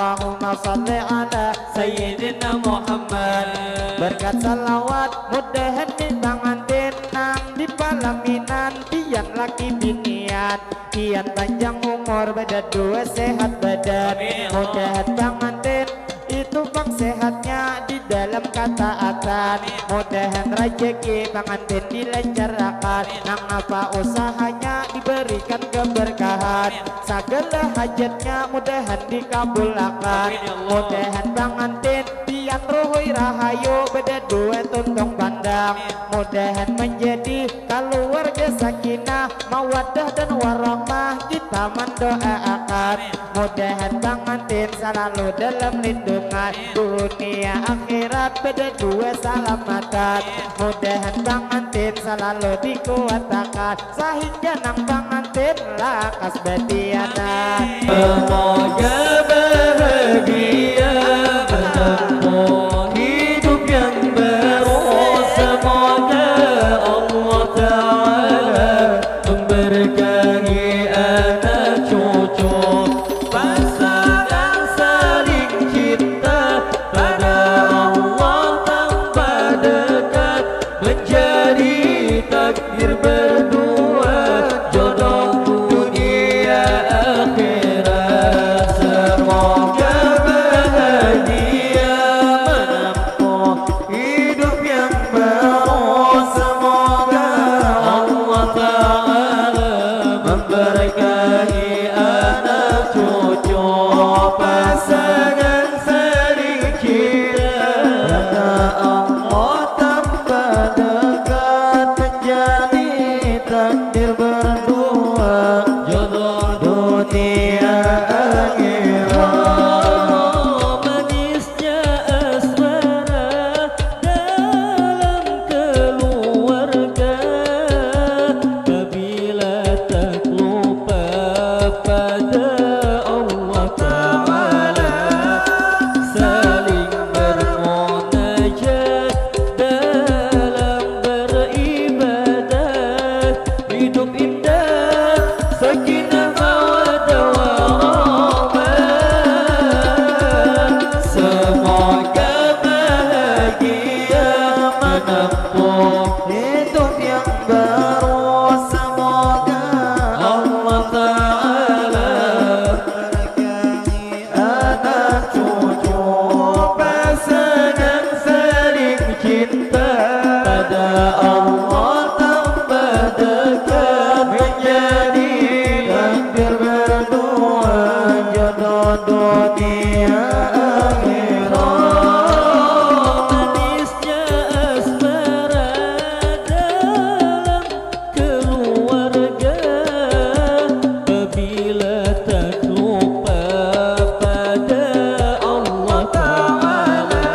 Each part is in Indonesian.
Allahumma salli ala Sayyidina Muhammad. berkat salawat mudahan di pangantin nang di palaminan pian laki binian pian panjang umur beda dua sehat badan mudahan pangantin itu bang sehatnya di dalam ketaatan mudahan rezeki pangantin dilancarkan nang apa usahanya diberikan keberkahan segala hajatnya mudahan dikabulkan mudahan pangantin pian ruhui rahayu beda dua tuntung pandang mudahan menjadi keluarga sakinah mawaddah dan warahmah kita mendoakan mudahan pangantin selalu dalam lindungan dunia akhirat beda dua salamatan mudahan pangantin selalu dikuatkan sehingga nang pangantin lakas betiana Semoga bahagia menempuh hidup yang baru. Semoga Allah Ta'ala memberkahi anak cucu, pasangan saling cinta pada Allah tanpa dekat, menjadi takdir berdua, jodoh dunia akhirat. Semoga bahagia menempuh hidup yang baru. Semoga Allah Ta'ala memberkahi anak cucu, pasangan saling cinta pada Allah tanpa dekat, menjadi takdir berdua, jodoh dunia akhirat. Manisnya asmara dalam keluarga, bila tak lupa pada Allah Ta'ala, saling bermunajat dalam beribadah, hidup indah sakinah mawaddah warahmah. Semoga bahagia menempuh hidup yang baru. Semoga Allah Ta'ala berkahi anak cucu, pasangan saling cinta pada Allah tanpa dekat, menjadi takdir berdua, jodoh dunia akhirat. Manisnya asmara dalam keluarga, bila tak lupa pada Allah Ta'ala,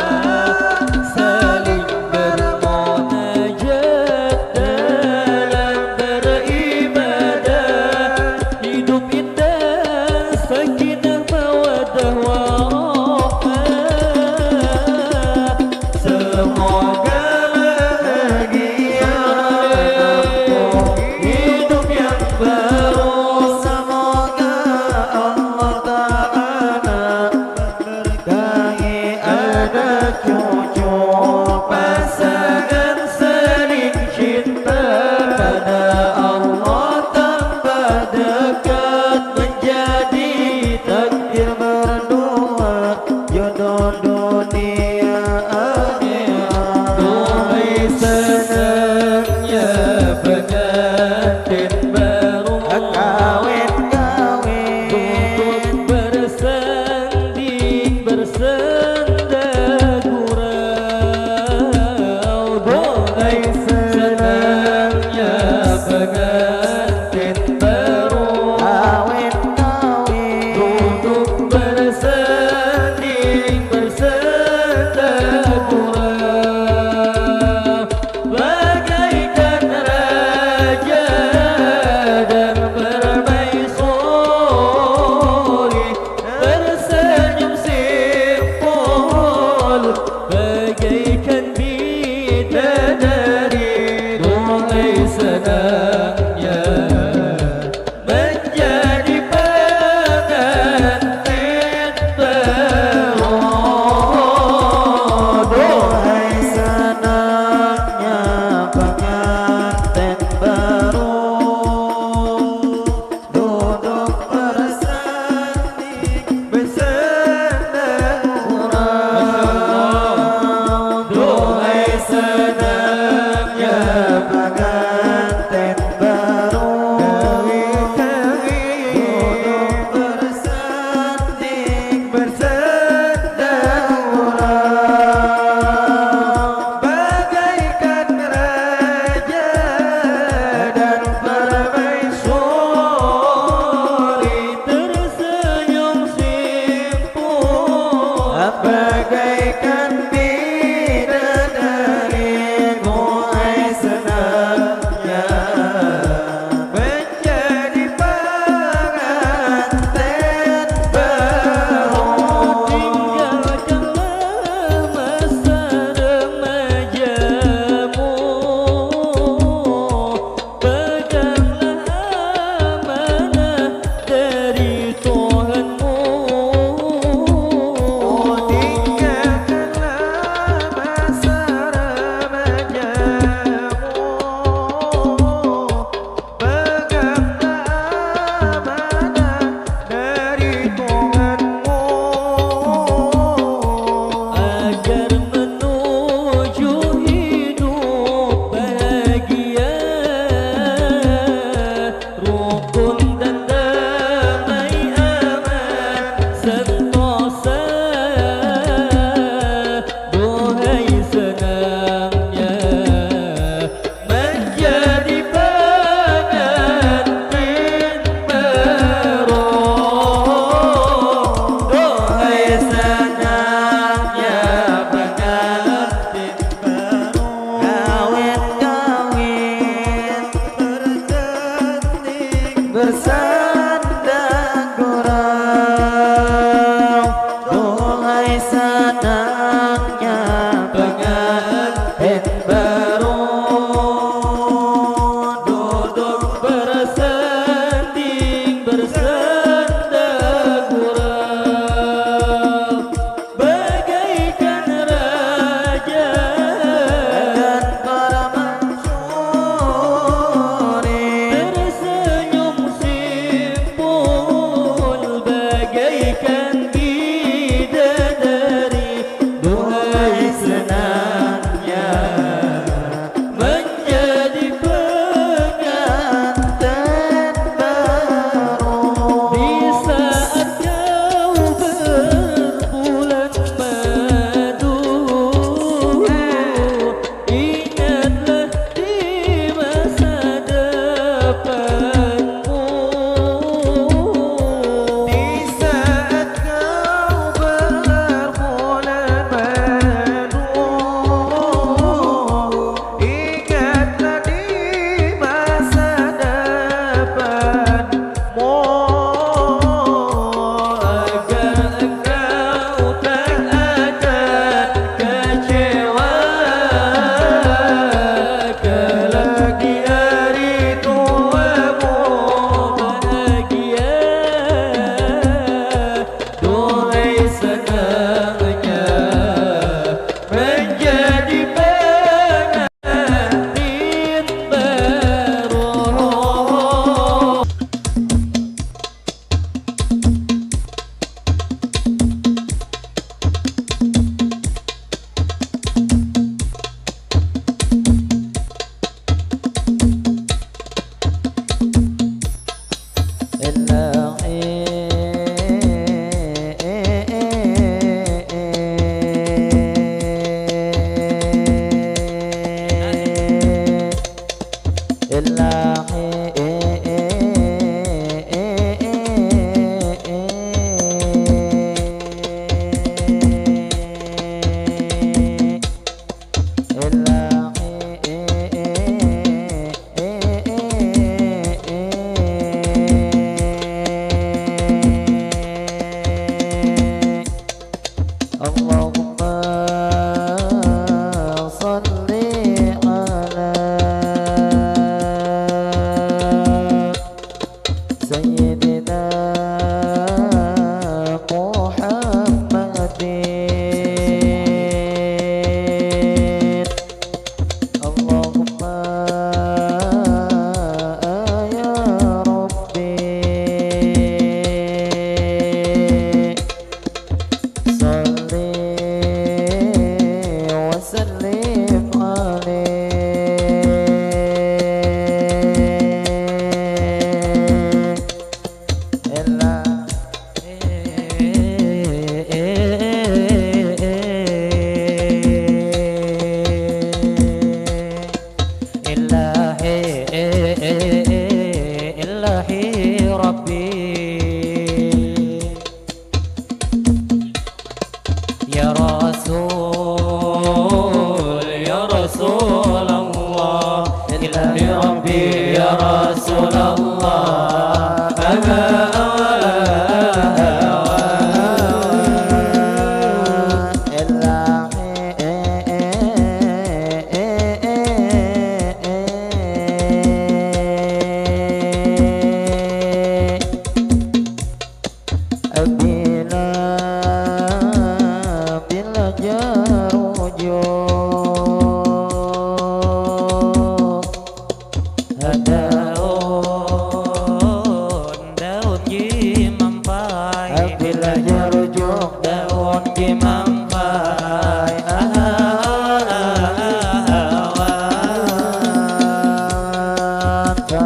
saling bermunajat dalam beribadah, hidup indah sakinah mawaddah warahmah. bagaikan bidadari mulai senangnya menjadi pengantin baru. Tinggalkanlah masa remajamu, peganglah amanah dari Tuhanmu. Tinggalkanlah masa remajamu, peganglah amanah dari Tuhanmu, Agar menuju hidup bahagia, rukun dan damai aman sentosa. Duhai senangnya menjadi pengantin baru. Duhai senangnya pengantin baru, kawin-kawin berganting bersandang gurau. Duhai senangnya pengantin baru, Duduk bersanding bersandar gurau, bagaikan raja dan para mansuri tersenyum simpul, bagaikan bidadari. Duhai senangnya menjadi pengantin baru. di saat kau berbulan madu. Ingatlah di masa depanmu, Di saat kau berbulan madu, ingatlah di masa depanmu, agar engkau tak akan kecewa kelak di hari tuamu bahagia. Duhai senangnya menjadi pengantin baru. Allahumma salli ala Sayyidina Muhammadin. Allahumma ya Rabbi salli Ya Rasul ya Rasulullah ilahi rabbi ya Rasulullah daun jimampai bila jerujuk daun jimampai paikat lagi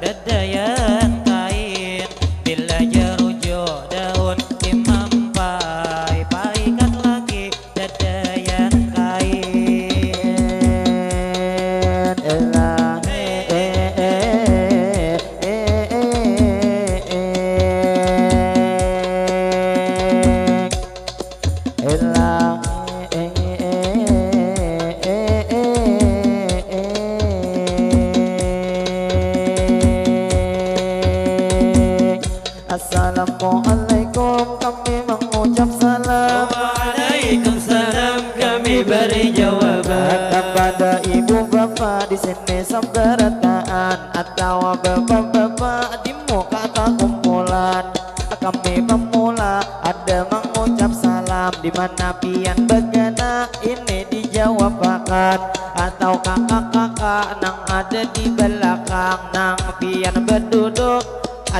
dadayan kain bila jerujuk daun jimampai paikat lagi dadayan kain Assalamualaikum, kami mengucap salam Waalaikumsalam, kami beri jawaban kepada ibu bapak di sini seberataan atau bapak-bapak di muka tak kumpulan. Kami pemula ada mengucap salam di mana pian begana ini dijawab akan atau kakak-kakak nang ada di belakang nang pian berduduk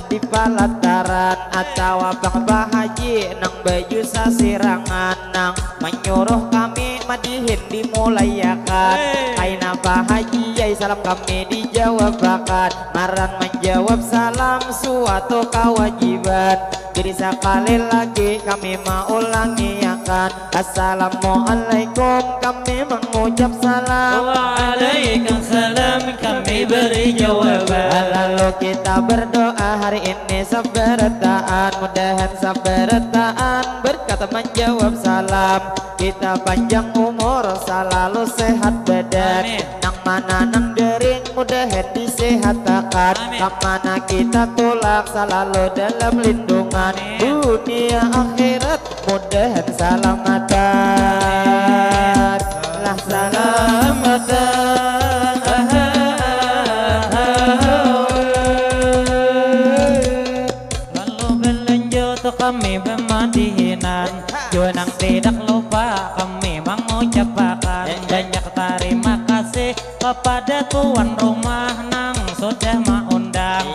di pelataran atau abang bahaji nang baju sasirangan nang menyuruh kami madihin dimulayakan aina bahaji yai salam kami dijawabkan maran menjawab salam suatu kewajiban jadi sekali lagi kami mau ulangi akan Assalamualaikum kami mengucap salam Waalaikumsalam, kami beri jawaban lalu kita berdoa hari ini sabarataan mudahan sabarataan berkata menjawab salam kita panjang umur selalu sehat badan Amin. nang mana nang dering mudahan disehatakan kemana kita tolak selalu dalam lindungan dunia akhirat mudahan salamatan lah salamatan lalu berlanjut kami bermadihinan jualan tidak lupa kami mengucapkan banyak terima kasih kepada tuan rumah nang sudah mengundang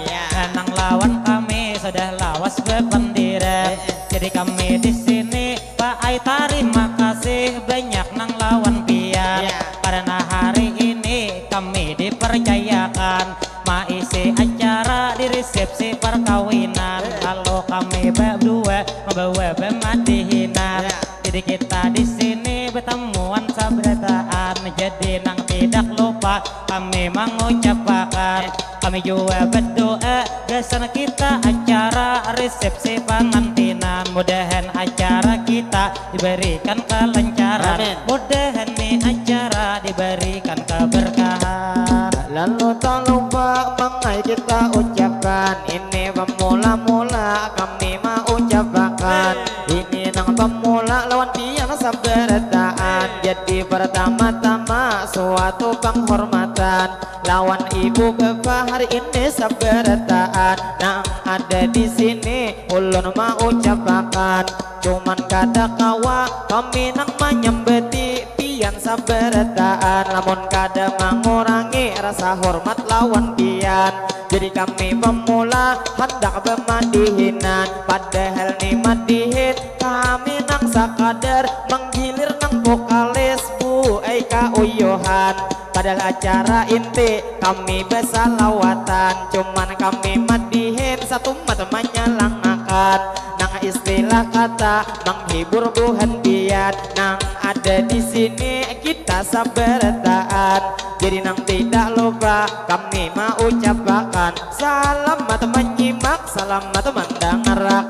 nang lawan kami sudah lawas berpendira jadi kami di sini Pak Ai terima kasih banyak nang lawan pian karena hari ini kami dipercayakan maisi acara di resepsi perkawinan lalu kami berdua membawa pemadihinan jadi kita di sini bertemuan sabarataan jadi nang tidak lupa kami mengucapkan kami juga berdoa gasana kita acara resepsi pengantinan mudahan acara kita diberikan kelancaran mudahan nih acara diberikan keberkahan lalu tak lupa mengai kita ucapkan ini pemula-mula kami mau ucapkan ini nang pemula lawan pian sabarataan jadi pertama-tama suatu penghormatan lawan ibu bapak hari ini sabarataan nang ada di sini ulun mau ucapkan cuman kada kawa kami nang menyembeti pian sabarataan lamun kada mengurangi rasa hormat lawan pian jadi kami pemula hendak bermadihinan padahal ni madihin kami nang sakadar menggilir nang vokalis Bu Eka Uyuhan padahal acara inti kami bersalawatan cuman kami madihin satu mata menyalangakan nang istilah istilah kata menghibur buhan biar nang ada di sini kita sabar taat. Jadi nang tidak lupa kami mau ucapkan selamat menyimak, selamat mendengarkan,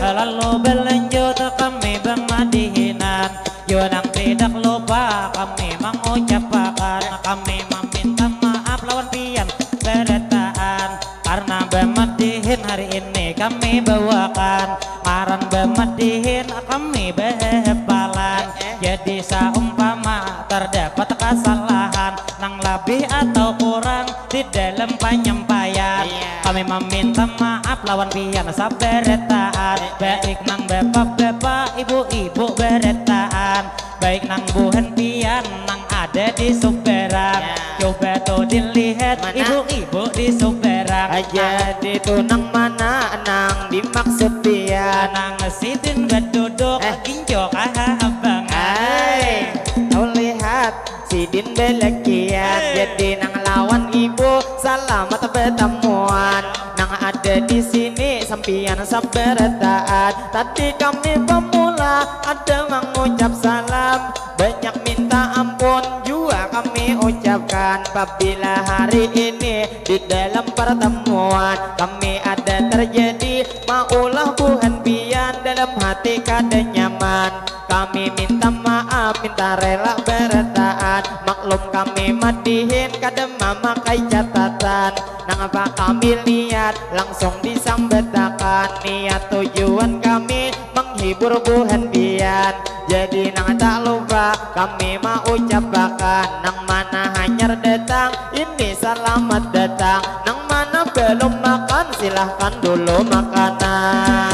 lalu berlanjut kami bermadihinan. Yo nang tidak lupa kami mengucapkan, kami meminta maaf lawan pian beretaan. Karena bermadihin hari ini kami bawakan maran bermadihin kami behepalan. Jadi saumpama terdapat kesalahan nang lebih atau kurang di dalam penyampaian, kami meminta maaf lawan pian saberetaan. Baik nang bapak-bapak, ibu-ibu beretaan, baik nang buhan pian nang ada di superang. Coba tuh dilihat ibu-ibu di superang. Jadi tuh nang mana nang dimaksud pian, Nang sidin berduduk ginjo abang. hai kau lihat sidin belekian. Jadi nang lawan ibu selamat pertemuan. Nang ada di sini sampian sabar taat. Tadi kami pemula ada mengucap salam, banyak minta ampun juga kami ucapkan. Apabila hari ini di dalam pertemuan kami ada terjadi maulah buhan pian, dalam hati kada nyaman kami minta maaf, minta rela bertaat. Maklum kami madihin kada memakai catatan. Nang apa kami lihat langsung disambetakan. Niat tujuan kami menghibur buhan pian. Jadi nang tak lupa kami mau ucapkan, nang mana hanyar datang ini selamat datang. Nang mana belum makan silahkan dulu makanan.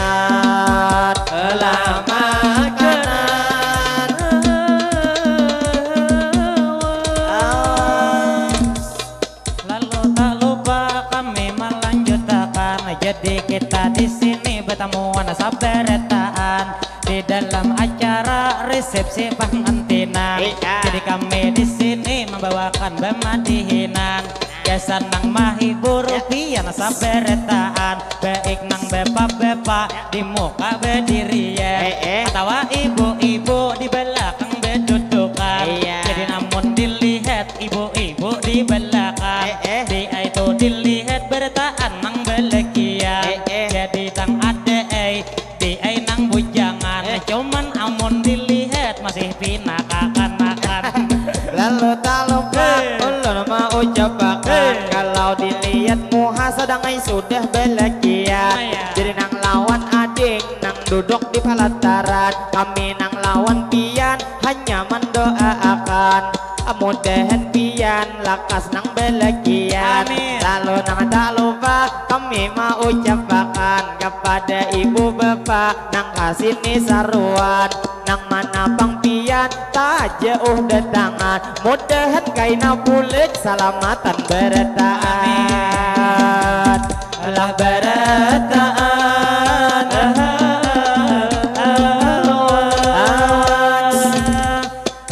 Makanan. Lalu tak lupa kami melanjutkan. Jadi kita di sini bertemuan saberetaan di dalam acara resepsi pengantinan. Jadi kami di sini membawakan bermadihinan. Biasa nang mahibur pian saberetaan, baik nang bapak-bapak di muka berdirian atau ibu-ibu di belakang berdudukan. Jadi namun dilihat ibu-ibu di belakang, dia itu dilihat bertaan nang belekian. Jadi tang ade dia nang bujangan, cuman amun dilihat masih pinakakan-nakan. Lalu tak lupa ulun mau ucapkan, kalau dilihat muha sedang sudah belakian. Jadi nang lawan adik nang duduk di pelataran, kami nang lawan pian hanya mendoakan mudahan pian lakas nang belakian. Lalu nang tak lupa kami mau ucapkan kepada ibu bapak nang kasih saruan, nang mana bang pian tak jauh datangan, mudahan kaina bulik selamatan bertaat. Allah bertaat.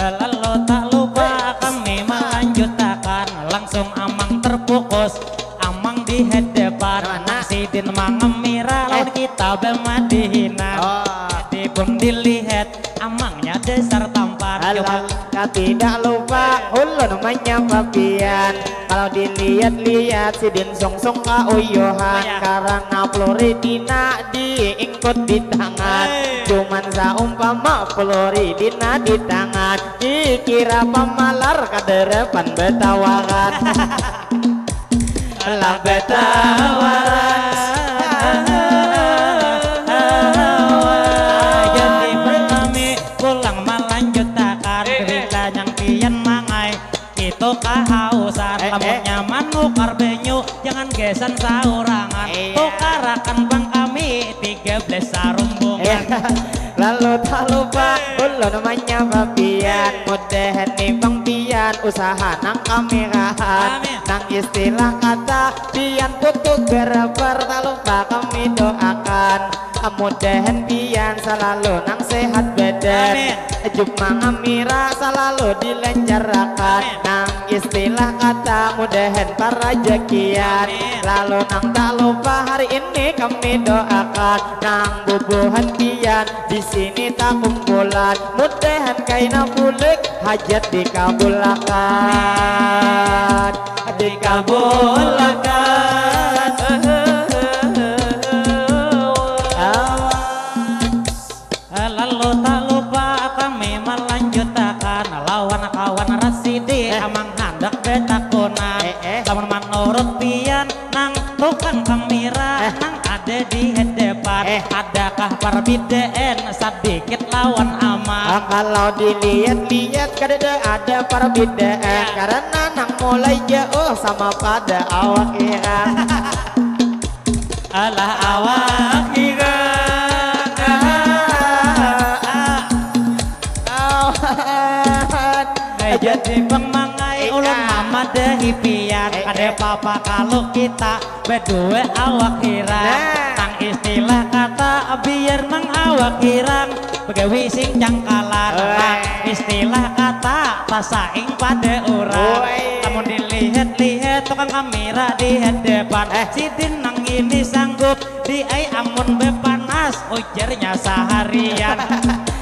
Lalu tak lupa kami melanjutkan, langsung amang terfokus, amang di hadapan. Nang sidin mangemira lawan kita bermadihinan. Jadi pun dilihat amangnya dasar tampar. Coba tidak lupa ulun menyapa pian, kalau dilihat-lihat sidin song-song kauyuhan. Karena Floridina diingkut di tangan, cuman saumpama Floridina di tangan dikira pemalar kaderepan betawakan. Lah betawaran. jadi kami pulang melanjutkan, bila yang pian mangai itu kehausan. Lamun nyaman nukar benyu jangan gesan saurangan. Tukarakan bang kami 13 sarumbungan. Lalu tak lupa ulun menyapa pian, mudahan nih bang pian usaha nang kamerahan. Nang istilah kata pian tutup berabar, tak lupa kami doakan mudahan pian selalu nang sehat badan. Jumpa ngamira selalu dilancarkan. Nang istilah kata mudahan para jakian. Lalu nang tak lupa hari ini kami doakan. Nang bubuhan pian di sini tak kumpulan. Mudahan kaina bulik hajat dikabulkan. Dikabulkan. Lalu tak lupa kami melanjutkan lawan kawan Rasidi amang hendak betakunan. Lamun menurut pian nang tukang kamera nang ada di depan. Adakah perbedaan sedikit lawan aman? Kalau dilihat-lihat kadang ada perbedaan karena nang mulai jauh sama pada awak kira. Alah awak kira. Jadi pengmangai ulun mama dehipian ada papa kalau kita berdua awak hirang. Nang istilah kata biar nang awak hirang begawi sing jangkalan. Nang istilah kata pasaing pada orang. Kamu dilihat-lihat tukang kamera di hadapan. Sidin nang ini sanggup di amun bepanas ujarnya seharian.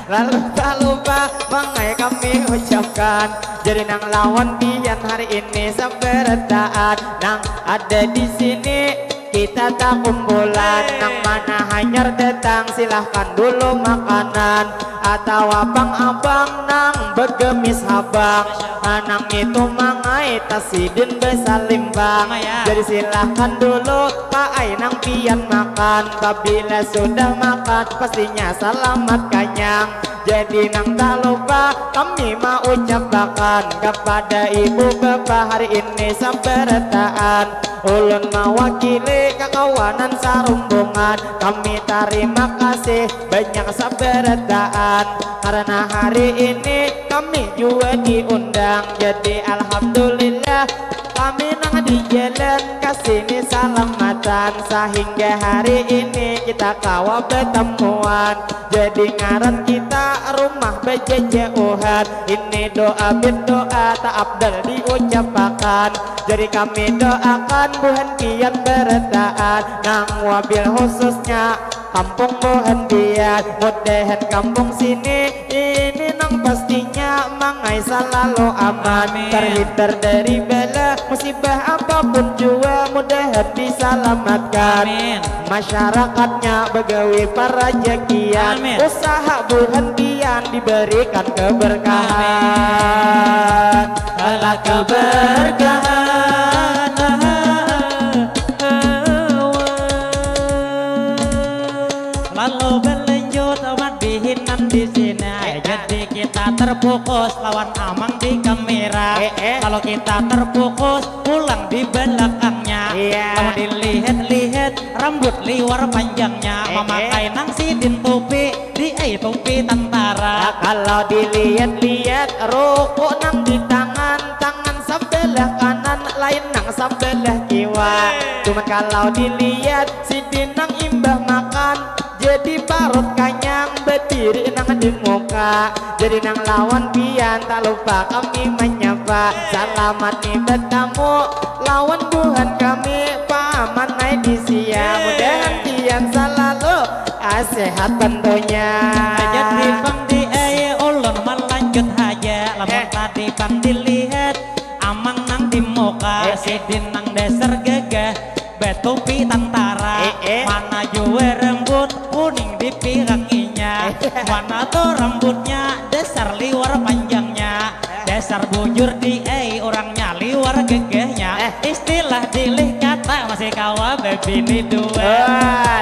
Lalu tak lupa mangai kami ucapkan. Jadi nang lawan pian hari ini sebertaan. Nang ada di sini kita tak kumpulan. Nang mana hanyar datang silahkan dulu makanan. Atau abang-abang nang begemis habang. Nang itu mangai tasidin besalimbang. Jadi silahkan dulu paai nang pian makan. Apabila sudah makan pastinya selamat kanyang. Jadi nang tak lupa kami mau ucapkan kepada ibu bapak hari ini sebertaan. Ulun mewakili kekawanan sarumbungan. Kami terima kasih banyak sebertaan. Karena hari ini kami juga diundang. Jadi alhamdulillah kami nang di jalan kasini salamatan. Sehingga hari ini kita kawa bertemuan. Jadi ngaran kita rumah bejejauhan. Ini doa berdoa tak abdal diucapkan. Jadi kami doakan buhan pian berdaan. Nang wabil khususnya kampung buhan pian. Mudahan kampung sini ini nang pastinya mangai selalu aman. Terhindar dari bala musibah apapun juga mudahan diselamatkan. Masyarakatnya begawi para jakian. Usaha buhan pian diberikan keberkahan. Allah keberkahan. Lalu berlanjut amat dihinan di sini. Jadi kita terfokus lawan amang di kamera. Kalau kita terfokus pulang di belakangnya. Kamu dilihat-lihat rambut liwar panjangnya. Memakai nang sidin topi di topi tentara. Kalau dilihat-lihat rokok nang di tangan. Tangan sebelah kanan lain nang sebelah kiwa. Cuman kalau dilihat sidin nang imbah makan. Jadi parut kanyang berdiri nang di muka. Jadi nang lawan pian tak lupa kami menyapa. Selamat nih bertamu lawan buhan kami paman naik di sia. Mudahan pian selalu sehat tentunya. Jadi bang di ulun melanjut aja. Lamun tadi bang dilihat amang nang di muka. Sidin nang dasar gagah betupi tentara. Mana jua rambut kuning di piranginya. Mana tuh rambutnya dasar liwar panjangnya. Dasar bujur di orangnya liwar gegehnya. Istilah dilih kata masih kawa bebini dua.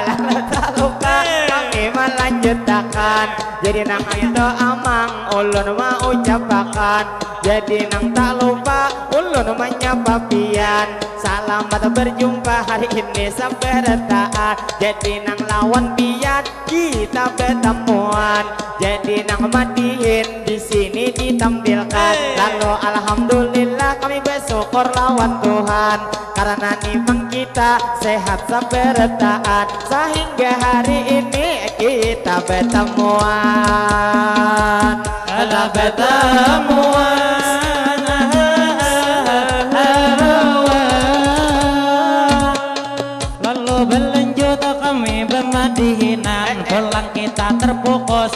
Lalu tak lupa kami melanjutkan. Jadi nang itu amang ulun mau ucapkan. Jadi nang tak lupa ulun menyapa pian. Selamat berjumpa hari ini sebertaan. Jadi nang lawan pian kita bertemuan. Jadi nang madihin di sini ditampilkan. Lalu alhamdulillah kami bersyukur lawan Tuhan. Karena nih kita kita sehat sabertaan sehingga hari ini kita bertemuan. Ala bertemuan lalu berlanjut kami bermadihinan pulang kita terfokus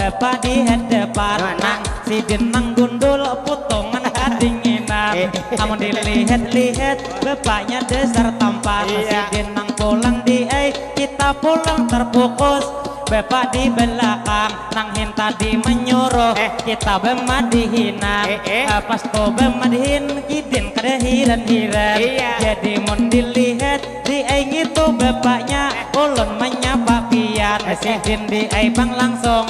Bapak di hadapan nang sidin nang gundul putungan kadinginan namun dilihat-lihat bapaknya dasar tampan sidin nang pulang kita pulang terfokus Bapak di belakang nang hin tadi menyuruh kita bermadihinan pas to bermadihin kidin kada hiran-hiran jadi mun dilihat di itu bapaknya ulun menyapa pian sidin di bang langsung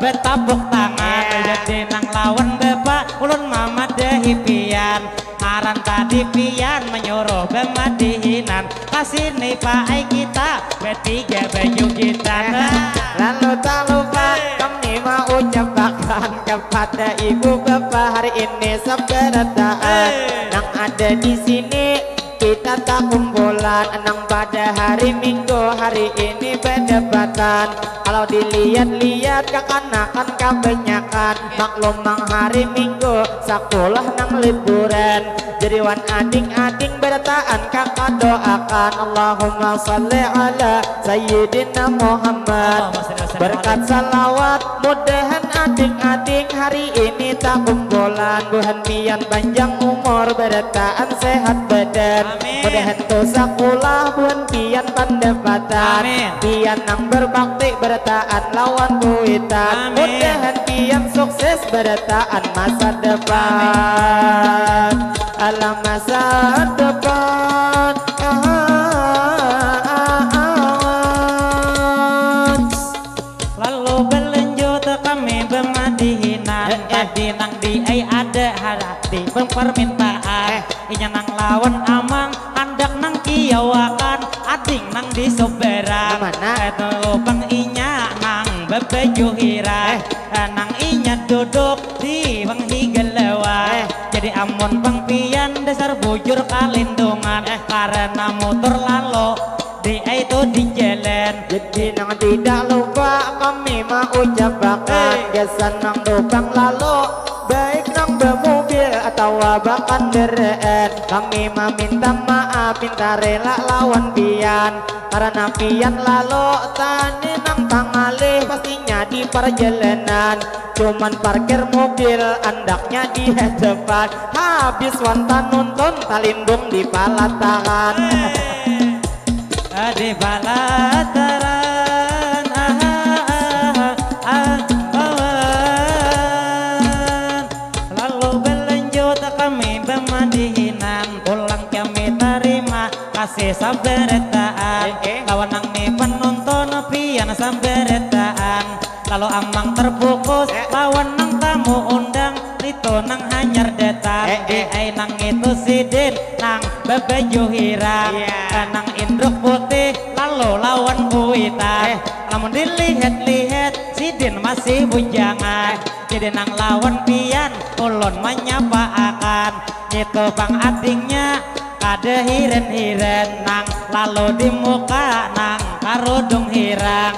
bertapuk tangan jadi nang lawan bapak ulun mama dehi pian aran tadi pian menyuruh bermadihinan kasih nih pak kita bertiga baju kita lalu tak lupa kami mau ucapkan kepada ibu bapak hari ini sabertaan yang ada di sini kita tak kumpulan nang pada hari Minggu hari ini berdebatan kalau dilihat-lihat kekanakan kebanyakan maklum mang hari Minggu sekolah nang liburan jadi wan ading-ading bertaan kakak doakan Allahumma salli ala Sayyidina Muhammad berkat salawat mudahan ading-ading hari ini tak kumpulan buhan pian panjang umur bertaan sehat badan mudahan tu sekolah buhan pian pendapatan pian nang berbakti bertaan lawan kuitan mudahan pian sukses bertaan masa depan alam masa depan lalu berlanjut kami bermadihinan tadi nang di ada hati permintaan inya nang lawan amang andak nang kiawakan ading nang di soberan itu lubang inya nang bebeju hira nang inya duduk di bang higalawa jadi amun bang pian dasar bujur kalindungan karena motor lalu di itu di jalan jadi nang tidak lupa kami mau ucapkan kesan nang lubang lalu baik nang bermobil atau bahkan dereen kami meminta maaf minta rela lawan pian karena pian lalu tani nang tangalih pastinya di perjalanan cuman parkir mobil andaknya di depan habis wantan nonton talindung di palataran di palataran lalu berlanjut kami bermadihinan pulang kami terima kasih saberetaan lawan nang nih penonton pian saberetaan lalu amang terfokus lawan nang tamu undang itu nang hanyar datang nang itu sidin nang bebeju hirang nang indruk putih lalu lawan kuitan namun dilihat-lihat sidin masih bujangan jadi nang lawan pian ulun menyapa akan itu bang adingnya kada hiren-hiren nang lalu di muka nang karudung hirang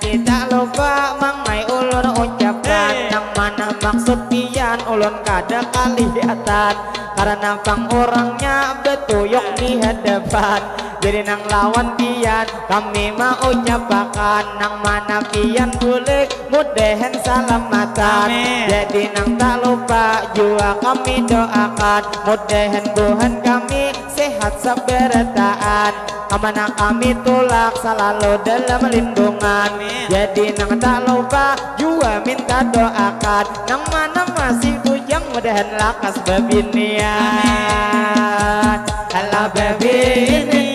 jadi tak lupa mangai ulun ucapkan nang mana maksud pian ulun kada kelihatan karena bang orangnya betuyuk di hadapan jadi nang lawan pian kami mau ucapkan nang mana pian boleh mudahan salamatan jadi nang tak lupa juga kami doakan mudahan Tuhan kami sehat sabertaan kemana kami tulak selalu dalam lindungan jadi nang tak lupa juga minta doakan nang mana masih bujang mudahan lakas babinian ala babinian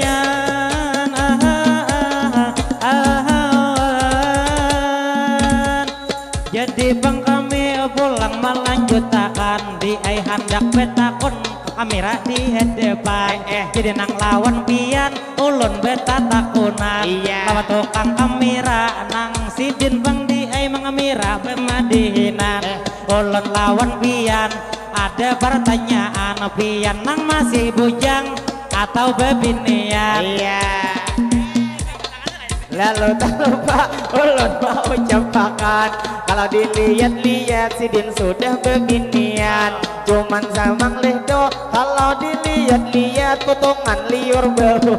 jadi bang kami pulang melanjutkan di handak betakon kamera di hadapan jadi nang lawan pian ulun beta takunan lawan tukang kamera nang sidin bang di mengamira bermadihinan ulun lawan pian ada pertanyaan pian nang masih bujang atau bebinian. Iya. Lalu tak lupa ulun mau ucapkan, kalau dilihat-lihat si Din sudah beginian. Cuman samang lehdo kalau dilihat-lihat potongan liur bau.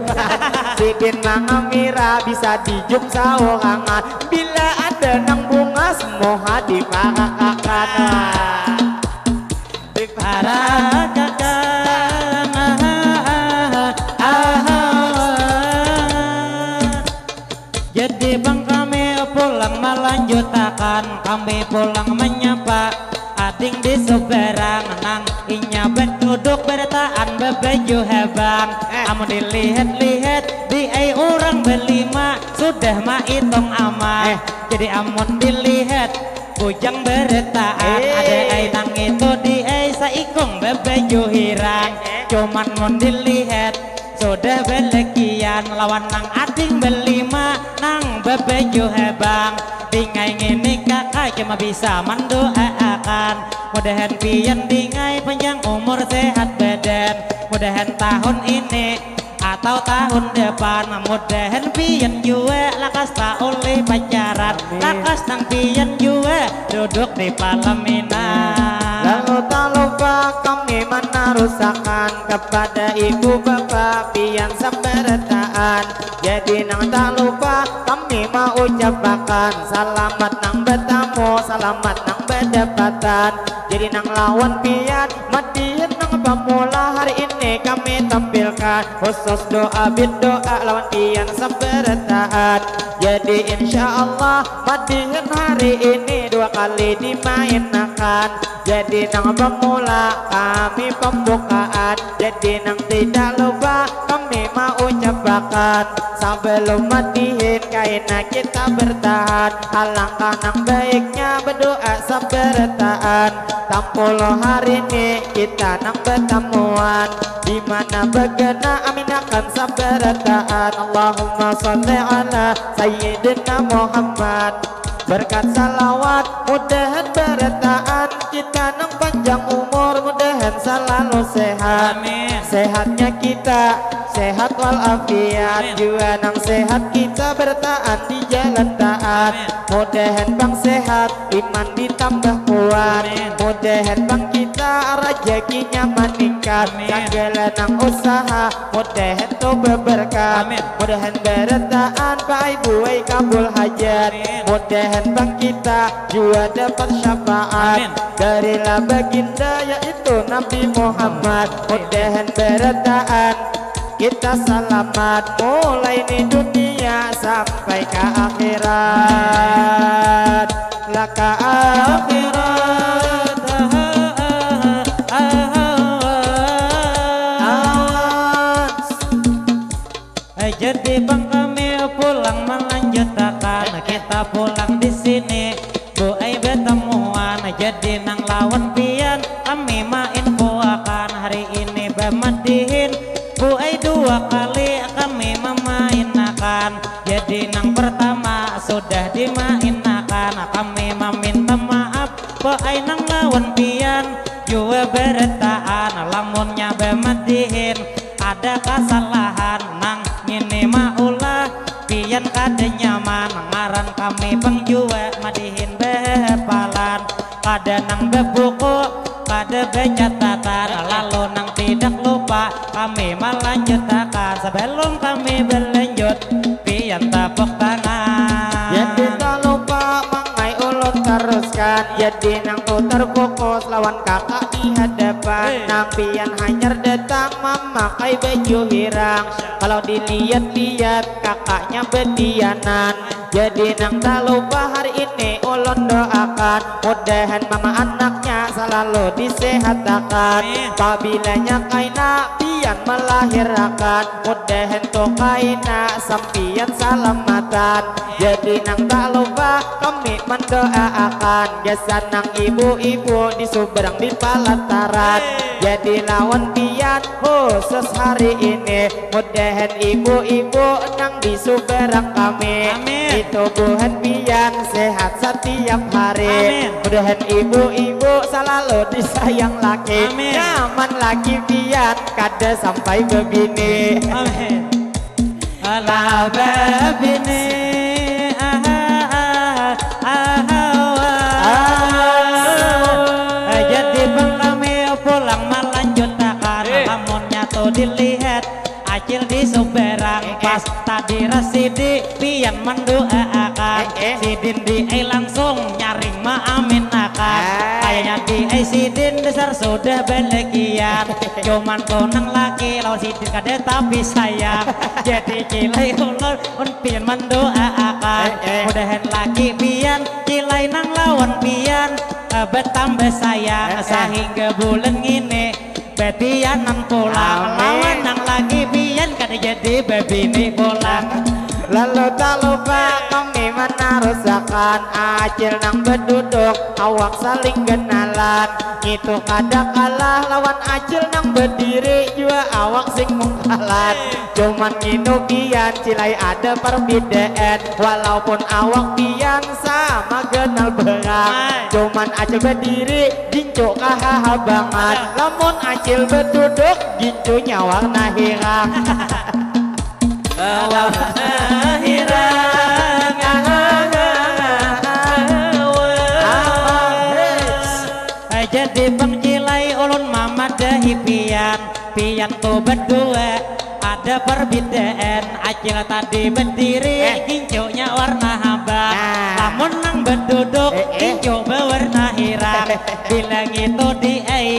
Si Din mangamira bisa dijum sawangan, bila ada nang bunga semua dipakakan. Jadi bang kami pulang melanjutkan, kami pulang menyapa ading di seberang nang inya duduk bertaan bebeju hebang. Amun dilihat-lihat di orang berlima sudah mah hitung aman. Jadi amun dilihat bujang bertaan ada nang itu di saikong bebeju hirang. Cuman mun dilihat sudah belekian lawan nang ading berlima nang bebeju hebang. Dingai ngini kakak cuma bisa mendoakan, mudahan pian dingai panjang umur sehat badan. Mudahan tahun ini atau tahun depan, mudahan pian juga lakas tak oleh pacaran. Lakas nang pian juga duduk di pelaminan. Lalu tak lupa kami menarusakan kepada ibu bapak pian sabarataan. Jadi nang tak lupa kami mau ucapkan, selamat nang bertemu, selamat nang berdapatan. Jadi nang lawan pian madihin nang pemula hari ini kami tampilkan khusus doa doa lawan pian sabarataan. Jadi insya Allah madihin hari ini 2 kali dimainkan. Jadi nang pemula kami pembukaan. Jadi nang tidak lupa kami mau ucapkan, sebelum matihin kaina kita bertahan. Alangkah nang baiknya berdoa sabarataan. Tampulo hari ini kita nang bertemuan, dimana begena amin akan sabarataan. Allahumma salli ala Sayyidina Muhammad. Berkat salawat mudahan berataan, kita nang panjang umur mudahan selalu sehat. Amin. Sehatnya kita sehat walafiat, juga nang sehat kita bertahan di jalan taat. Mudahan bang sehat iman ditambah kuat. Mudahan bang kita rezekinya meningkat. Segala nang usaha mudahan tuh berberkat. Mudahan bertahan Pak Ibu kabul hajat. Mudahan bang kita juga dapat syafaat dari baginda yaitu Nabi Muhammad. Mudahan bertahan kita selamat mulai di dunia sampai ke akhirat. Laka akhirat jadi bang kami pulang melanjutkan, kita pulang di sini Bu ai bertemuan. Jadi nang lawan pian kami main buakan, hari ini bemadihin Bu ai 2 kali kami memainkan. Jadi nang pertama sudah dimainkan, kami meminta maaf Bu ai nang lawan pian juga bertahan. Lamunnya bemadihin ada kesalahan nang ini maulah pian kada nyaman. Ngaran kami bang jua madihin bepalan, kada nang bebuku kada becatatan. Lalu nang tidak lupa kami melanjutkan, sebelum kami berlanjut pian tepuk tangan. Jadi tak lupa mangai ulun teruskan. Jadi nang terfokus lawan kakak di hadapan. Nang pian hanyar datang memakai baju hirang. Kalau dilihat-lihat kakaknya bedianan. Jadi nang tak lupa hari ini ulun doakan, mudahan mama anaknya selalu disehatkan. Pabilanya kaina pian melahirkan, mudahan to kaina sampian salamatan. Jadi nang tak lupa kami mendoakan, jasa nang ibu-ibu di Suberang di Palataran. jadi lawan pian khusus hari ini. Mudahan ibu-ibu nang di suberang kami, Amin. ditubuhan pian sehat setiap hari. Amin. Mudahan ibu-ibu selalu disayang laki, Amin. nyaman laki pian kada sampai begini. Amin. Ala babini jadi bang kami pulang melanjut takkan lamun nyatu dilihat acil di Suberang pas tadi residi pian mendoakan sidin di langsung nyaring maaminakan kayaknya di sidin besar sudah belegian cuman konang laki lawan sidin kade tapi sayang jadi cilai ulur un pian mendoakan mudahan laki pian cilai nang lawan pian bertambah sayang sehingga bulan ini betianan pulang lawan nang lagi pian kada jadi bebini pulang. Lalu tak lupa kami menarusakan acil nang berduduk awak saling kenalan. Itu kada kalah lawan acil nang berdiri juga awak sing mungkalan. Cuman nginu pian cilai ada perbedaan walaupun awak pian sama kenal bengang. Cuman acil berdiri gincu kahabangan lamun acil berduduk gincu nyawang hirang. Jadi bang cilai ulun mama dahi pian pian tuh berdua ada perbedaan acil tadi berdiri gincunya warna abang namun nang berduduk gincu berwarna hirang bilang itu di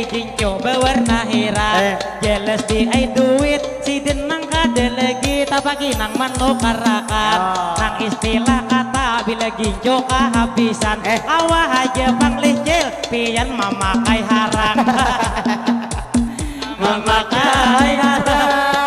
gincu berwarna hirang jelas di duit sidin nang kada lagi tapaki nang manukarakan nang istilah kata bila gincu kehabisan awah aja bang licil pian memakai harang memakai harang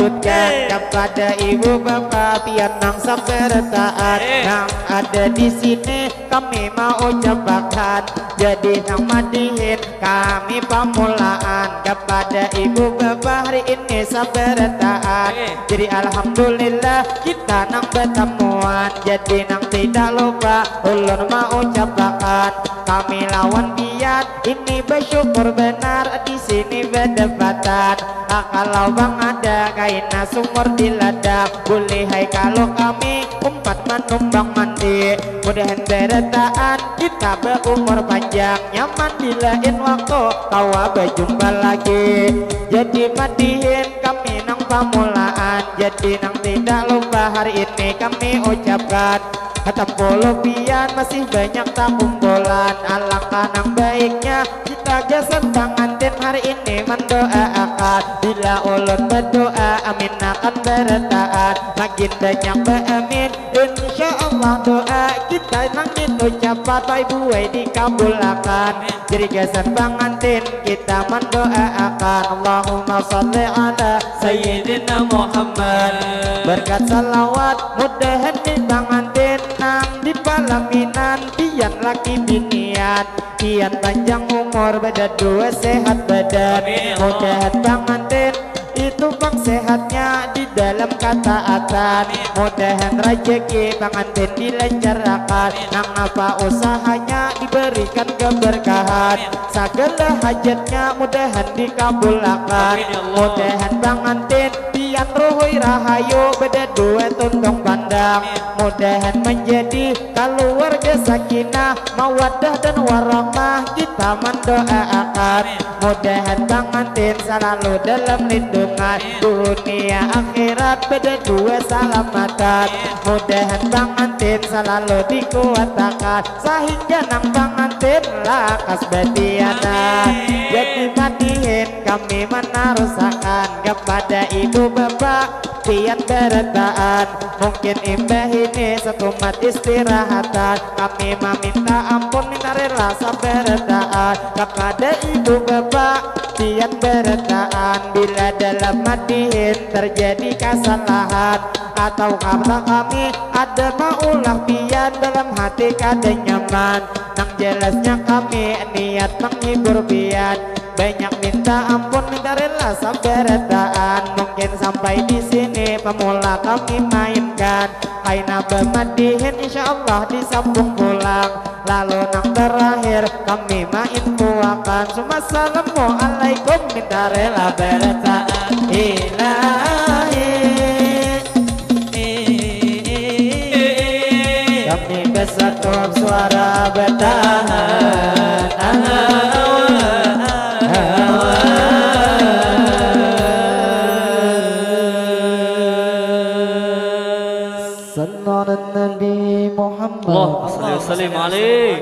lanjutkan kepada ibu bapak pian nang sabertaan yang ada di sini kami mau ucapkan jadi nang madihin kami pamulaan kepada ibu bapak hari ini sabertaan jadi alhamdulillah kita nang bertemuan jadi nang tidak lupa ulun mau ucapkan kami lawan pian ini bersyukur benar di sini berdebatan kalau bang ada kaina sumur di ladang boleh hai kalau kami umpat menumbang mandi mudahan beretaan kita berumur panjang nyaman di lain waktu kawa berjumpa lagi jadi madihin kami nang pamulaan jadi nang tidak lupa hari ini kami ucapkan Hatam pian masih banyak tak kumpulan alangkah nang baiknya kita jasan pengantin hari ini mendoakan bila ulun berdoa amin akan bertaat makin banyak beramin insya Allah doa kita nang itu cepat buai dikabulkan jadi jasan pengantin kita mendoakan Allahumma salli ala Sayyidina Muhammad berkat salawat mudahan di pengantin nang di palaminan pian laki binian pian panjang umur beda dua sehat badan mudahan pengantin itu bang sehatnya di dalam ketaatan mudahan rezeki pengantin dilancarkan nang apa usahanya diberikan keberkahan segala hajatnya mudahan dikabulkan mudahan pengantin pian ruhui rahayu beda dua tuntung pandang mudahan menjadi keluarga sakinah mawaddah dan warahmah kita mendoakan mudahan pengantin selalu dalam lindungan dunia akhirat beda dua salamatan mudahan pengantin selalu dikuatkan sehingga nang pengantin lakas betianan jadi matihin kami menarusakan kepada ibu bapak pian beretaan mungkin imbah ini sekumat istirahatan kami meminta ampun minta rasa beretaan kepada ibu bapak pian bertaan. Bila dalam madihin terjadi kesalahan atau kata kami ada maulah pian dalam hati kada nyaman. Nang jelasnya kami niat menghibur pian, banyak minta ampun minta rela sabarataan. Mungkin sampai di sini pemula kami mainkan. Aina bermadihin insyaallah disambung pulang. Lalu nang terakhir kami main puakan. Assalamualaikum minta rela barataan. Ilahi kami kesatuan suara bertahan. Sallallahu Nabi Muhammad. Allah salli alaihi